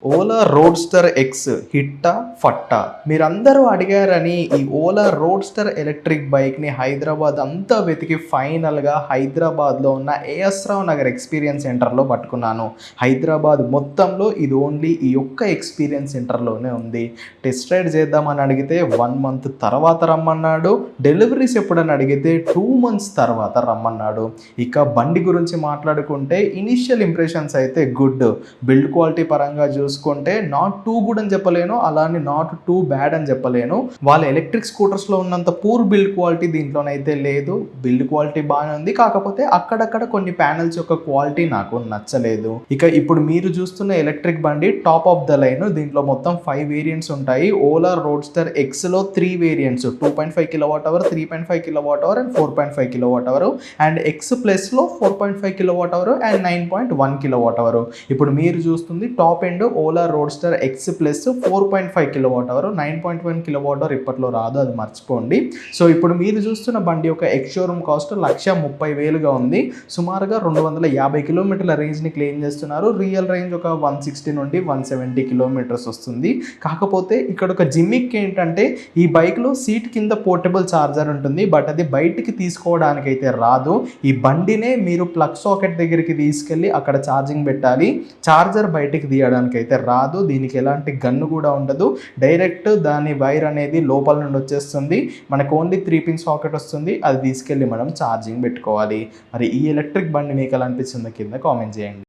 Ola roadster X హిట్టా ఫట్టా మీరందరూ అడిగారని ఈ Ola roadster electric బైక్ని హైదరాబాద్ అంతా వెతికి ఫైనల్గా హైదరాబాద్లో ఉన్న ఏఎస్ రావు నగర్ ఎక్స్పీరియన్స్ సెంటర్లో పట్టుకున్నాను. హైదరాబాద్ మొత్తంలో ఇది ఓన్లీ ఈ ఒక్క ఎక్స్పీరియన్స్ సెంటర్లోనే ఉంది. టెస్ట్ రైడ్ చేద్దామని అడిగితే 1 మంత్ తర్వాత రమ్మన్నాడు. డెలివరీస్ ఎప్పుడని అడిగితే 2 months తర్వాత రమ్మన్నాడు. ఇక బండి గురించి మాట్లాడుకుంటే ఇనిషియల్ ఇంప్రెషన్స్ అయితే గుడ్. బిల్డ్ క్వాలిటీ పరంగా చూసుకుంటే నాట్ టూ గుడ్ అని చెప్పలేను, అలానే నాట్ టూ బ్యాడ్ అని చెప్పలేను. వాళ్ళ ఎలక్ట్రిక్ స్కూటర్స్లో ఉన్నంత పూర్ బిల్డ్ క్వాలిటీ దీంట్లోనైతే లేదు. బిల్డ్ క్వాలిటీ బాగానే ఉంది, కాకపోతే అక్కడక్కడ కొన్ని ప్యానెల్స్ యొక్క క్వాలిటీ నాకు నచ్చలేదు. ఇక ఇప్పుడు మీరు చూస్తున్న ఎలక్ట్రిక్ బండి టాప్ ఆఫ్ ద లైన్. దీంట్లో మొత్తం 5 వేరియంట్స్ ఉంటాయి. ఓలా రోడ్స్టర్ ఎక్స్లో 3 variants, 2.5 kWh, 3.5 kWh and 4.5 kWh. And X ప్లస్లో 4.5 kWh అండ్ 9.1 kWh. ఇప్పుడు మీరు చూస్తుంది top end Ola roadster X plus 4.5 kWh, 9.1 kWh ఇప్పట్లో రాదు, అది మర్చిపోండి. సో ఇప్పుడు మీరు చూస్తున్న బండి యొక్క ఎక్స్ షోరూమ్ కాస్ట్ 1,30,000గా ఉంది. సుమారుగా 250 కిలోమీటర్ల రేంజ్ని క్లెయిమ్ చేస్తున్నారు. రియల్ రేంజ్ ఒక 160 నుండి 170 కిలోమీటర్స్ వస్తుంది. కాకపోతే ఇక్కడ ఒక జిమ్మిక్ ఏంటంటే ఈ బైక్లో సీట్ కింద పోర్టబుల్ ఛార్జర్ ఉంటుంది, బట్ అది బయటికి తీసుకోవడానికి అయితే రాదు. ఈ బండినే మీరు ప్లగ్ సాకెట్ దగ్గరికి తీసుకెళ్ళి అక్కడ ఛార్జింగ్ పెట్టాలి. ఛార్జర్ బయటికి తీయడానికి అయితే రాదు. దీనికి ఎలాంటి గన్ను కూడా ఉండదు. డైరెక్ట్ దాని వైర్ అనేది లోపల నుండి వచ్చేస్తుంది. మనకు ఓన్లీ 3 pin సాకెట్ వస్తుంది, అది తీసుకెళ్ళి మనం ఛార్జింగ్ పెట్టుకోవాలి. మరి ఈ ఎలక్ట్రిక్ బండి మీకు ఎలా అనిపిస్తుందో కింద కామెంట్ చేయండి.